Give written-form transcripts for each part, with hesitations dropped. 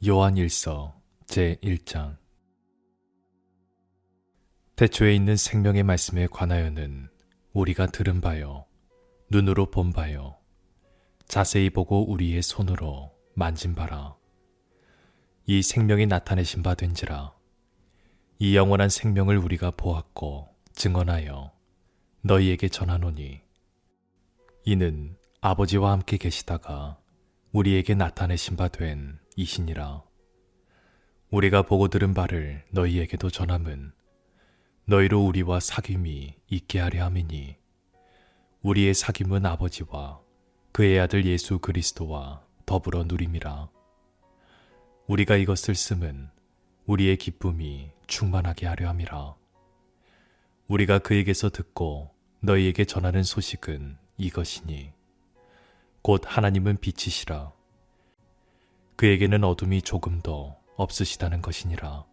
요한일서 제1장. 태초에 있는 생명의 말씀에 관하여는 우리가 들은 바요, 눈으로 본 바요, 자세히 보고 우리의 손으로 만진 바라. 이 생명이 나타내신 바 된지라. 이 영원한 생명을 우리가 보았고 증언하여 너희에게 전하노니, 이는 아버지와 함께 계시다가 우리에게 나타내신 바 된 이시니라. 우리가 보고 들은 바를 너희에게도 전함은 너희로 우리와 사귐이 있게 하려 함이니, 우리의 사귐은 아버지와 그의 아들 예수 그리스도와 더불어 누림이라. 우리가 이것을 쓰면 우리의 기쁨이 충만하게 하려 함이라. 우리가 그에게서 듣고 너희에게 전하는 소식은 이것이니, 곧 하나님은 빛이시라. 그에게는 어둠이 조금도 없으시다는 것이니라.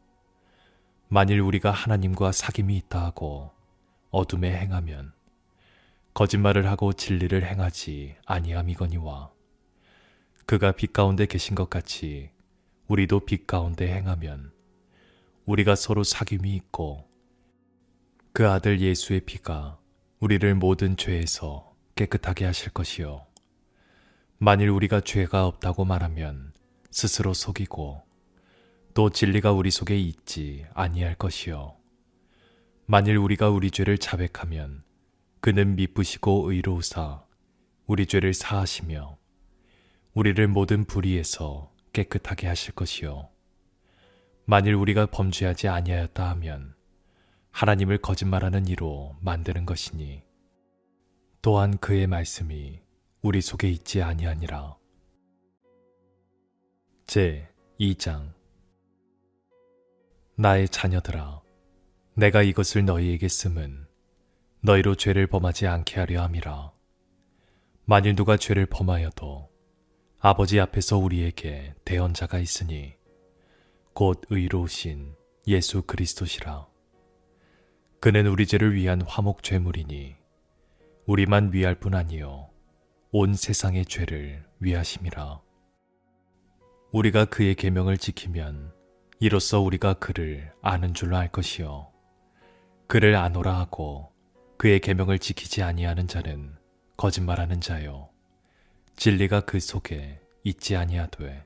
만일 우리가 하나님과 사귐이 있다 하고 어둠에 행하면 거짓말을 하고 진리를 행하지 아니함이거니와, 그가 빛 가운데 계신 것 같이 우리도 빛 가운데 행하면 우리가 서로 사귐이 있고, 그 아들 예수의 피가 우리를 모든 죄에서 깨끗하게 하실 것이요, 만일 우리가 죄가 없다고 말하면 스스로 속이고 또 진리가 우리 속에 있지 아니할 것이요, 만일 우리가 우리 죄를 자백하면 그는 미쁘시고 의로우사 우리 죄를 사하시며 우리를 모든 불의에서 깨끗하게 하실 것이요, 만일 우리가 범죄하지 아니하였다 하면 하나님을 거짓말하는 이로 만드는 것이니, 또한 그의 말씀이 우리 속에 있지 아니하니라. 제2장. 나의 자녀들아, 내가 이것을 너희에게 쓰면 너희로 죄를 범하지 않게 하려 함이라. 만일 누가 죄를 범하여도 아버지 앞에서 우리에게 대언자가 있으니, 곧 의로우신 예수 그리스도시라. 그는 우리 죄를 위한 화목 제물이니 우리만 위할 뿐 아니요 온 세상의 죄를 위하심이라. 우리가 그의 계명을 지키면 이로써 우리가 그를 아는 줄로 알 것이요, 그를 아노라 하고 그의 계명을 지키지 아니하는 자는 거짓말하는 자요, 진리가 그 속에 있지 아니하되,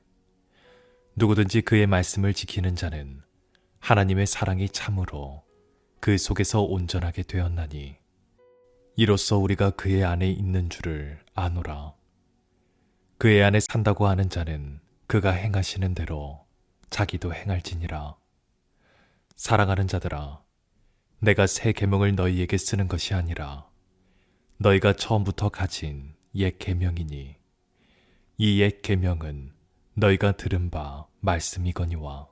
누구든지 그의 말씀을 지키는 자는 하나님의 사랑이 참으로 그 속에서 온전하게 되었나니, 이로써 우리가 그의 안에 있는 줄을 아노라. 그의 안에 산다고 하는 자는 그가 행하시는 대로 자기도 행할지니라. 사랑하는 자들아, 내가 새 계명을 너희에게 쓰는 것이 아니라 너희가 처음부터 가진 옛 계명이니, 이 옛 계명은 너희가 들은 바 말씀이거니와,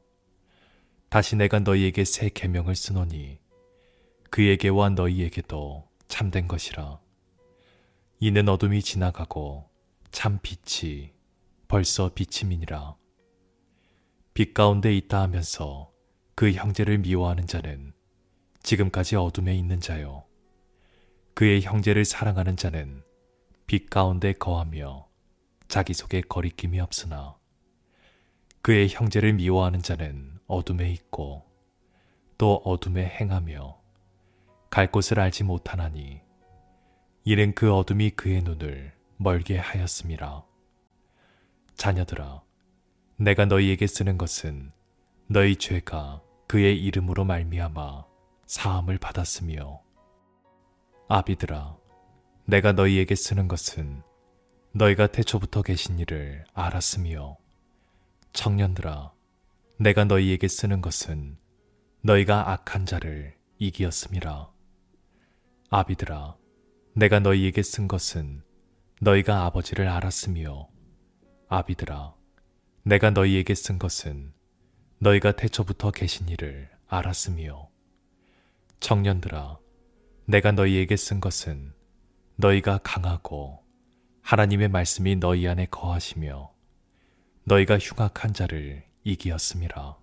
다시 내가 너희에게 새 계명을 쓰노니 그에게와 너희에게도 참된 것이라. 이는 어둠이 지나가고 참 빛이 벌써 비침이니라. 빛 가운데 있다 하면서 그 형제를 미워하는 자는 지금까지 어둠에 있는 자요, 그의 형제를 사랑하는 자는 빛 가운데 거하며 자기 속에 거리낌이 없으나, 그의 형제를 미워하는 자는 어둠에 있고 또 어둠에 행하며 갈 곳을 알지 못하나니, 이는 그 어둠이 그의 눈을 멀게 하였음이라. 자녀들아, 내가 너희에게 쓰는 것은 너희 죄가 그의 이름으로 말미암아 사함을 받았으며, 아비들아, 내가 너희에게 쓰는 것은 너희가 태초부터 계신 이를 알았으며, 청년들아, 내가 너희에게 쓰는 것은 너희가 악한 자를 이기었음이라. 아비들아, 내가 너희에게 쓴 것은 너희가 아버지를 알았으며, 아비들아, 내가 너희에게 쓴 것은 너희가 태초부터 계신 이를 알았으며, 청년들아, 내가 너희에게 쓴 것은 너희가 강하고 하나님의 말씀이 너희 안에 거하시며 너희가 흉악한 자를 이기었음이라.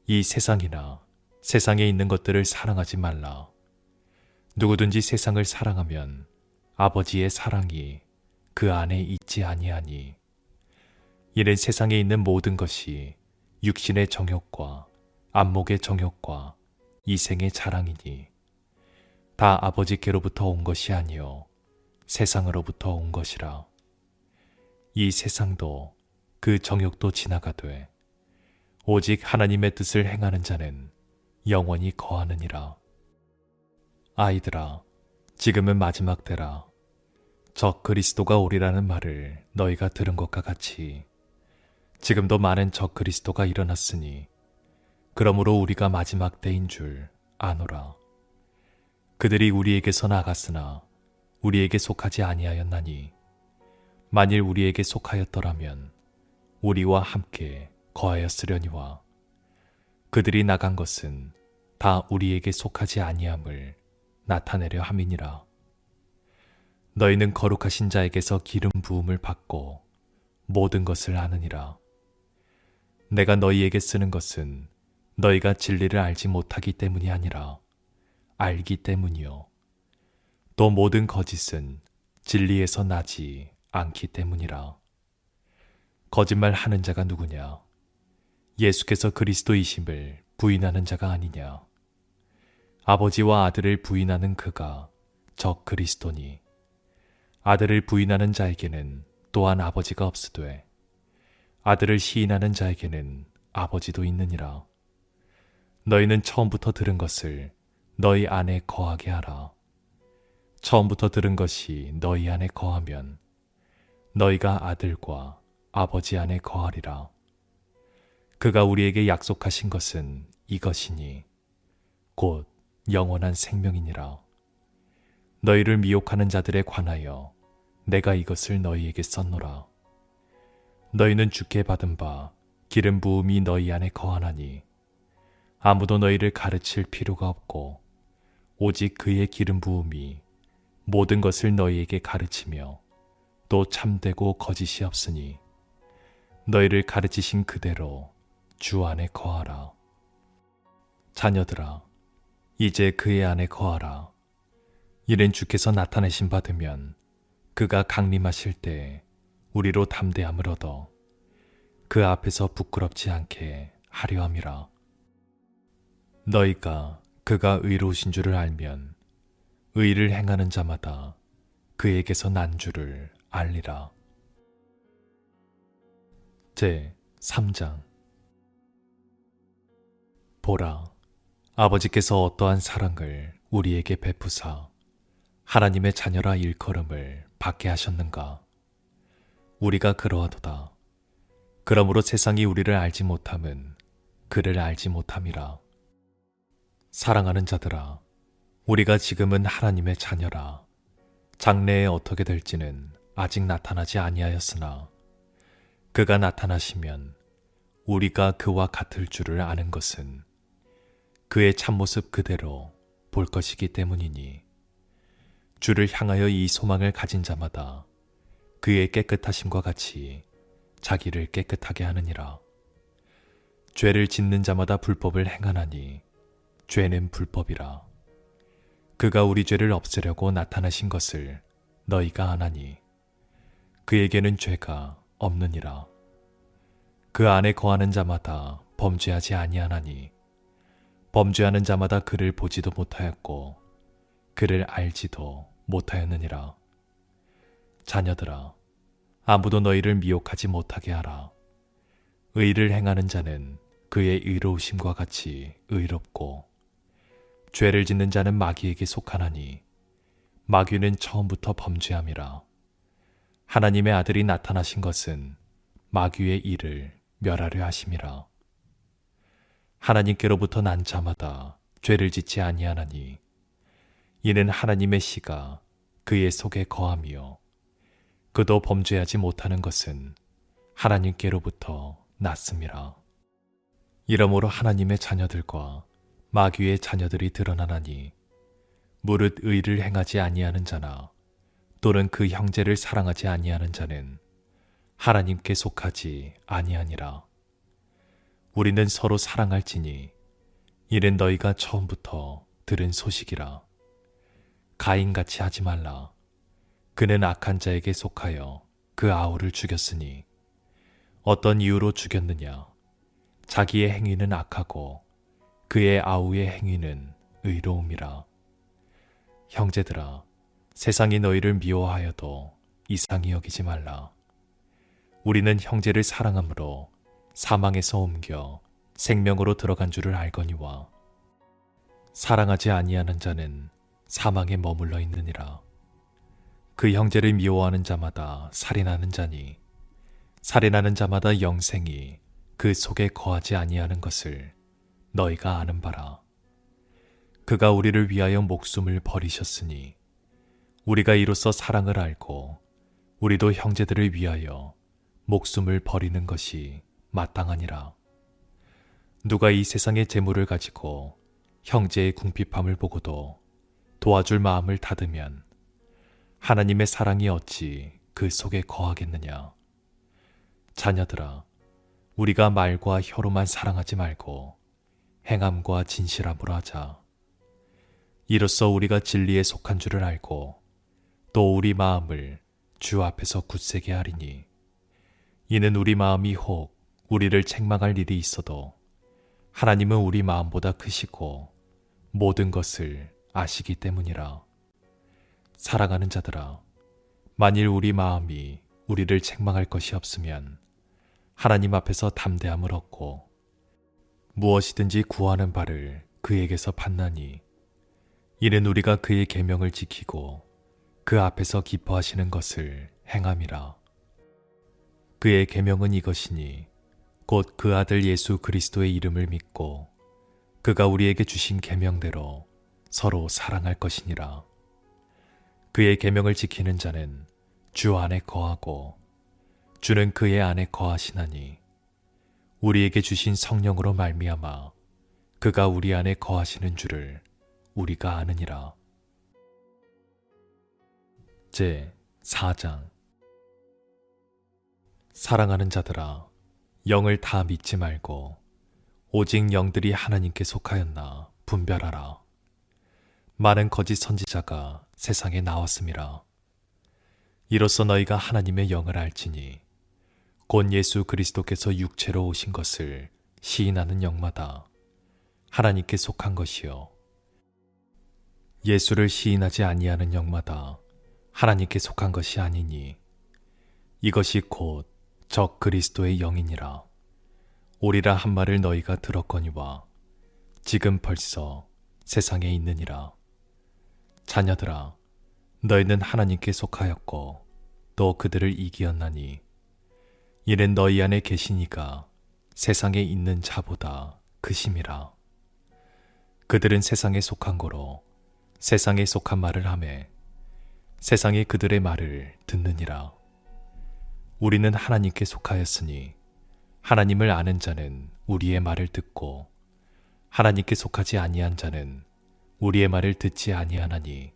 이 세상이나 세상에 있는 것들을 사랑하지 말라. 누구든지 세상을 사랑하면 아버지의 사랑이 그 안에 있지 아니하니, 이는 세상에 있는 모든 것이 육신의 정욕과 안목의 정욕과 이생의 자랑이니 다 아버지께로부터 온 것이 아니요 세상으로부터 온 것이라. 이 세상도 그 정욕도 지나가되 오직 하나님의 뜻을 행하는 자는 영원히 거하느니라. 아이들아, 지금은 마지막 때라. 적 그리스도가 오리라는 말을 너희가 들은 것과 같이 지금도 많은 적 그리스도가 일어났으니 그러므로 우리가 마지막 때인 줄 아노라. 그들이 우리에게서 나갔으나 우리에게 속하지 아니하였나니 만일 우리에게 속하였더라면 우리와 함께 거하였으려니와 그들이 나간 것은 다 우리에게 속하지 아니함을 나타내려 함이니라. 너희는 거룩하신 자에게서 기름 부음을 받고 모든 것을 아느니라. 내가 너희에게 쓰는 것은 너희가 진리를 알지 못하기 때문이 아니라 알기 때문이요. 또 모든 거짓은 진리에서 나지 않기 때문이라. 거짓말하는 자가 누구냐? 예수께서 그리스도이심을 부인하는 자가 아니냐? 아버지와 아들을 부인하는 그가 적 그리스도니 아들을 부인하는 자에게는 또한 아버지가 없으되 아들을 시인하는 자에게는 아버지도 있느니라. 너희는 처음부터 들은 것을 너희 안에 거하게 하라. 처음부터 들은 것이 너희 안에 거하면 너희가 아들과 아버지 안에 거하리라. 그가 우리에게 약속하신 것은 이것이니 곧 영원한 생명이니라. 너희를 미혹하는 자들에 관하여 내가 이것을 너희에게 썼노라. 너희는 주께 받은 바 기름 부음이 너희 안에 거하나니 아무도 너희를 가르칠 필요가 없고 오직 그의 기름 부음이 모든 것을 너희에게 가르치며 또 참되고 거짓이 없으니 너희를 가르치신 그대로 주 안에 거하라. 자녀들아, 이제 그의 안에 거하라. 이는 주께서 나타내심 받으면 그가 강림하실 때 우리로 담대함을 얻어 그 앞에서 부끄럽지 않게 하려 함이라. 너희가 그가 의로우신 줄을 알면 의를 행하는 자마다 그에게서 난 줄을 알리라. 제 3장. 보라, 아버지께서 어떠한 사랑을 우리에게 베푸사 하나님의 자녀라 일컬음을 받게 하셨는가? 우리가 그러하도다. 그러므로 세상이 우리를 알지 못함은 그를 알지 못함이라. 사랑하는 자들아, 우리가 지금은 하나님의 자녀라. 장래에 어떻게 될지는 아직 나타나지 아니하였으나 그가 나타나시면 우리가 그와 같을 줄을 아는 것은 그의 참모습 그대로 볼 것이기 때문이니 주를 향하여 이 소망을 가진 자마다 그의 깨끗하심과 같이 자기를 깨끗하게 하느니라. 죄를 짓는 자마다 불법을 행하나니 죄는 불법이라. 그가 우리 죄를 없애려고 나타나신 것을 너희가 아나니 그에게는 죄가 없느니라. 그 안에 거하는 자마다 범죄하지 아니하나니 범죄하는 자마다 그를 보지도 못하였고 그를 알지도 못하였느니라. 자녀들아, 아무도 너희를 미혹하지 못하게 하라. 의를 행하는 자는 그의 의로우심과 같이 의롭고 죄를 짓는 자는 마귀에게 속하나니 마귀는 처음부터 범죄함이라. 하나님의 아들이 나타나신 것은 마귀의 일을 멸하려 하심이라. 하나님께로부터 난 자마다 죄를 짓지 아니하나니 이는 하나님의 씨가 그의 속에 거함이요 그도 범죄하지 못하는 것은 하나님께로부터 났음이라. 이러므로 하나님의 자녀들과 마귀의 자녀들이 드러나나니 무릇 의를 행하지 아니하는 자나 또는 그 형제를 사랑하지 아니하는 자는 하나님께 속하지 아니하니라. 우리는 서로 사랑할지니 이는 너희가 처음부터 들은 소식이라. 가인같이 하지 말라. 그는 악한 자에게 속하여 그 아우를 죽였으니 어떤 이유로 죽였느냐? 자기의 행위는 악하고 그의 아우의 행위는 의로움이라. 형제들아, 세상이 너희를 미워하여도 이상히 여기지 말라. 우리는 형제를 사랑함으로 사망에서 옮겨 생명으로 들어간 줄을 알거니와 사랑하지 아니하는 자는 사망에 머물러 있느니라. 그 형제를 미워하는 자마다 살인하는 자니 살인하는 자마다 영생이 그 속에 거하지 아니하는 것을 너희가 아는 바라. 그가 우리를 위하여 목숨을 버리셨으니 우리가 이로써 사랑을 알고 우리도 형제들을 위하여 목숨을 버리는 것이 마땅하니라. 누가 이 세상의 재물을 가지고 형제의 궁핍함을 보고도 도와줄 마음을 닫으면 하나님의 사랑이 어찌 그 속에 거하겠느냐. 자녀들아, 우리가 말과 혀로만 사랑하지 말고 행함과 진실함으로 하자. 이로써 우리가 진리에 속한 줄을 알고 또 우리 마음을 주 앞에서 굳세게 하리니 이는 우리 마음이 혹 우리를 책망할 일이 있어도 하나님은 우리 마음보다 크시고 모든 것을 아시기 때문이라. 사랑하는 자들아, 만일 우리 마음이 우리를 책망할 것이 없으면 하나님 앞에서 담대함을 얻고 무엇이든지 구하는 바를 그에게서 받나니 이는 우리가 그의 계명을 지키고 그 앞에서 기뻐하시는 것을 행함이라. 그의 계명은 이것이니 곧 그 아들 예수 그리스도의 이름을 믿고 그가 우리에게 주신 계명대로 서로 사랑할 것이니라. 그의 계명을 지키는 자는 주 안에 거하고 주는 그의 안에 거하시나니 우리에게 주신 성령으로 말미암아 그가 우리 안에 거하시는 줄을 우리가 아느니라. 제 4장. 사랑하는 자들아, 영을 다 믿지 말고 오직 영들이 하나님께 속하였나 분별하라. 많은 거짓 선지자가 세상에 나왔음이라. 이로써 너희가 하나님의 영을 알지니 곧 예수 그리스도께서 육체로 오신 것을 시인하는 영마다 하나님께 속한 것이요 예수를 시인하지 아니하는 영마다 하나님께 속한 것이 아니니 이것이 곧 적 그리스도의 영이니라. 오리라 한 말을 너희가 들었거니와 지금 벌써 세상에 있느니라. 자녀들아, 너희는 하나님께 속하였고 또 그들을 이기었나니 이는 너희 안에 계시니가 세상에 있는 자보다 크심이라. 그들은 세상에 속한 거로 세상에 속한 말을 하매 세상이 그들의 말을 듣느니라. 우리는 하나님께 속하였으니 하나님을 아는 자는 우리의 말을 듣고 하나님께 속하지 아니한 자는 우리의 말을 듣지 아니하나니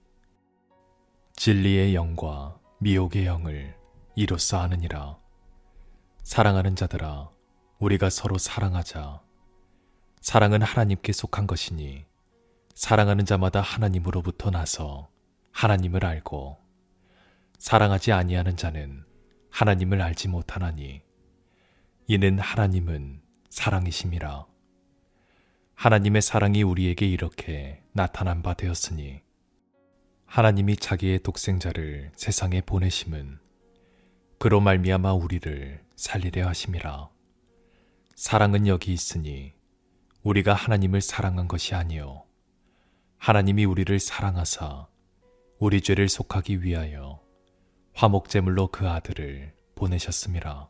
진리의 영과 미혹의 영을 이로써 아느니라. 사랑하는 자들아, 우리가 서로 사랑하자. 사랑은 하나님께 속한 것이니 사랑하는 자마다 하나님으로부터 나서 하나님을 알고 사랑하지 아니하는 자는 하나님을 알지 못하나니 이는 하나님은 사랑이심이라. 하나님의 사랑이 우리에게 이렇게 나타난 바 되었으니 하나님이 자기의 독생자를 세상에 보내심은 그로 말미암아 우리를 살리려 하심이라. 사랑은 여기 있으니 우리가 하나님을 사랑한 것이 아니요 하나님이 우리를 사랑하사 우리 죄를 속하기 위하여 화목제물로 그 아들을 보내셨음이라.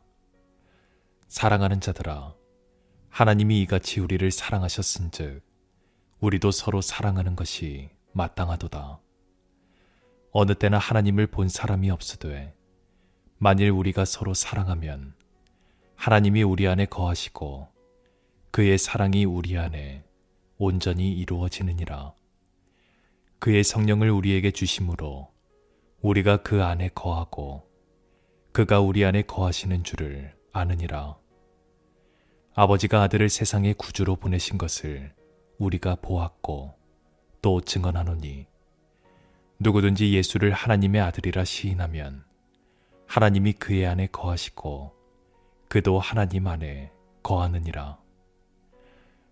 사랑하는 자들아, 하나님이 이같이 우리를 사랑하셨은즉 우리도 서로 사랑하는 것이 마땅하도다. 어느 때나 하나님을 본 사람이 없으되 만일 우리가 서로 사랑하면 하나님이 우리 안에 거하시고 그의 사랑이 우리 안에 온전히 이루어지느니라. 그의 성령을 우리에게 주심으로 우리가 그 안에 거하고 그가 우리 안에 거하시는 줄을 아느니라. 아버지가 아들을 세상의 구주로 보내신 것을 우리가 보았고 또 증언하노니 누구든지 예수를 하나님의 아들이라 시인하면 하나님이 그의 안에 거하시고 그도 하나님 안에 거하느니라.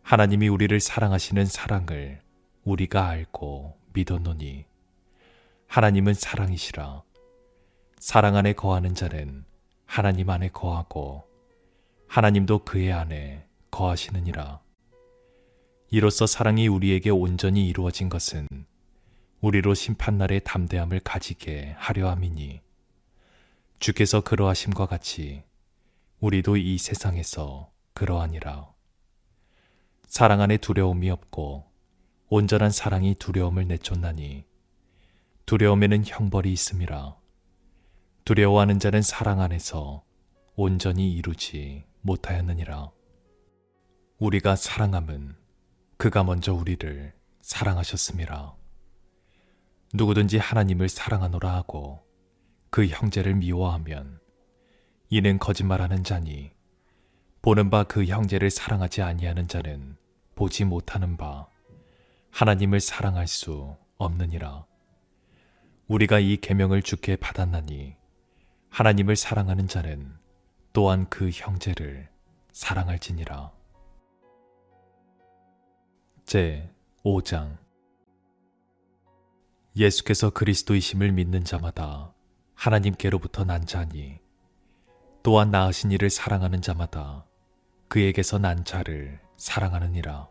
하나님이 우리를 사랑하시는 사랑을 우리가 알고 믿었노니 하나님은 사랑이시라. 사랑 안에 거하는 자는 하나님 안에 거하고 하나님도 그의 안에 거하시느니라. 이로써 사랑이 우리에게 온전히 이루어진 것은 우리로 심판날의 담대함을 가지게 하려 함이니 주께서 그러하심과 같이 우리도 이 세상에서 그러하니라. 사랑 안에 두려움이 없고 온전한 사랑이 두려움을 내쫓나니 두려움에는 형벌이 있음이라. 두려워하는 자는 사랑 안에서 온전히 이루지 못하였느니라. 우리가 사랑함은 그가 먼저 우리를 사랑하셨음이라. 누구든지 하나님을 사랑하노라 하고 그 형제를 미워하면 이는 거짓말하는 자니 보는 바 그 형제를 사랑하지 아니하는 자는 보지 못하는 바 하나님을 사랑할 수 없느니라. 우리가 이 계명을 주께 받았나니 하나님을 사랑하는 자는 또한 그 형제를 사랑할지니라. 제 5장. 예수께서 그리스도이심을 믿는 자마다 하나님께로부터 난 자니 또한 낳으신 이를 사랑하는 자마다 그에게서 난 자를 사랑하느니라.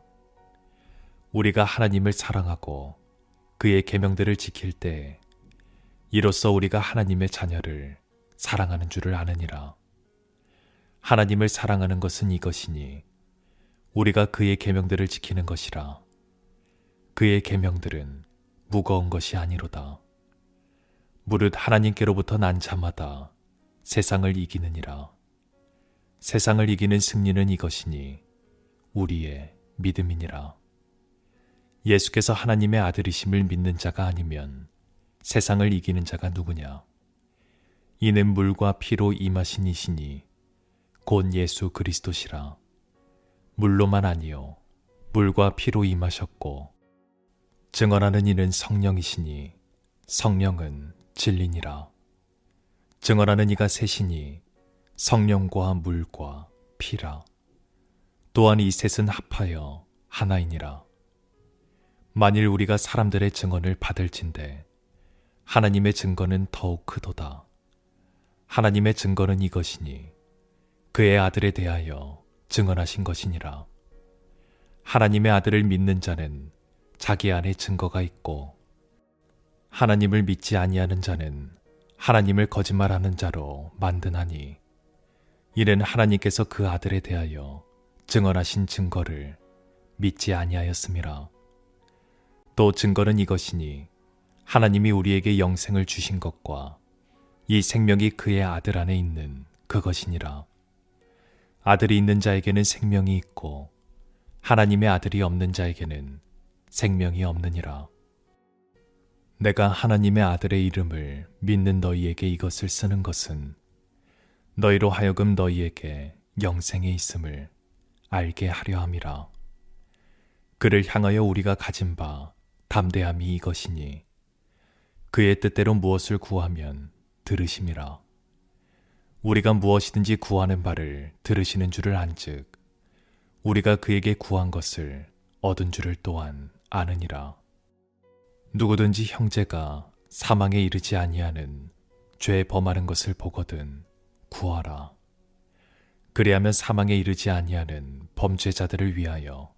우리가 하나님을 사랑하고 그의 계명들을 지킬 때 이로써 우리가 하나님의 자녀를 사랑하는 줄을 아느니라. 하나님을 사랑하는 것은 이것이니 우리가 그의 계명들을 지키는 것이라. 그의 계명들은 무거운 것이 아니로다. 무릇 하나님께로부터 난 자마다 세상을 이기느니라. 세상을 이기는 승리는 이것이니 우리의 믿음이니라. 예수께서 하나님의 아들이심을 믿는 자가 아니면 세상을 이기는 자가 누구냐? 이는 물과 피로 임하신 이시니 곧 예수 그리스도시라. 물로만 아니요 물과 피로 임하셨고 증언하는 이는 성령이시니 성령은 진리니라. 증언하는 이가 셋이니 성령과 물과 피라. 또한 이 셋은 합하여 하나이니라. 만일 우리가 사람들의 증언을 받을진대 하나님의 증거는 더욱 크도다. 하나님의 증거는 이것이니 그의 아들에 대하여 증언하신 것이니라. 하나님의 아들을 믿는 자는 자기 안에 증거가 있고 하나님을 믿지 아니하는 자는 하나님을 거짓말하는 자로 만드나니 이는 하나님께서 그 아들에 대하여 증언하신 증거를 믿지 아니하였음이라. 또 증거는 이것이니 하나님이 우리에게 영생을 주신 것과 이 생명이 그의 아들 안에 있는 그것이니라. 아들이 있는 자에게는 생명이 있고 하나님의 아들이 없는 자에게는 생명이 없느니라. 내가 하나님의 아들의 이름을 믿는 너희에게 이것을 쓰는 것은 너희로 하여금 너희에게 영생에 있음을 알게 하려 함이라. 그를 향하여 우리가 가진 바 담대함이 이것이니 그의 뜻대로 무엇을 구하면 들으심이라. 우리가 무엇이든지 구하는 바를 들으시는 줄을 안즉 우리가 그에게 구한 것을 얻은 줄을 또한 아느니라. 누구든지 형제가 사망에 이르지 아니하는 죄 범하는 것을 보거든 구하라. 그리하면 사망에 이르지 아니하는 범죄자들을 위하여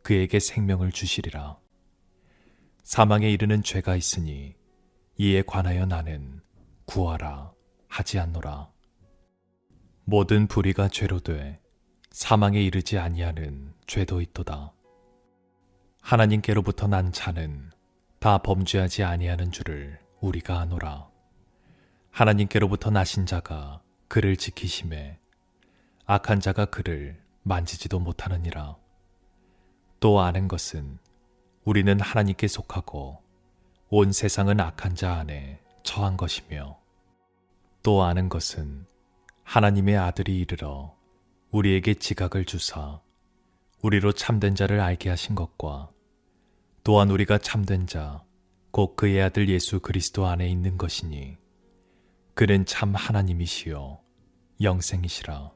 그에게 생명을 주시리라. 사망에 이르는 죄가 있으니 이에 관하여 나는 구하라 하지 않노라. 모든 불의가 죄로 돼 사망에 이르지 아니하는 죄도 있도다. 하나님께로부터 난 자는 다 범죄하지 아니하는 줄을 우리가 아노라. 하나님께로부터 나신 자가 그를 지키심에 악한 자가 그를 만지지도 못하느니라. 또 아는 것은 우리는 하나님께 속하고 온 세상은 악한 자 안에 처한 것이며 또 아는 것은 하나님의 아들이 이르러 우리에게 지각을 주사 우리로 참된 자를 알게 하신 것과 또한 우리가 참된 자 곧 그의 아들 예수 그리스도 안에 있는 것이니 그는 참 하나님이시요 영생이시라.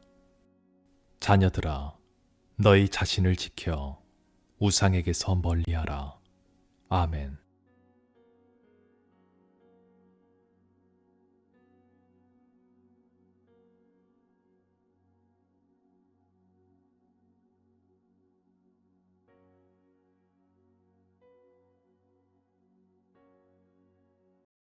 자녀들아, 너희 자신을 지켜 우상에게서 멀리하라. 아멘.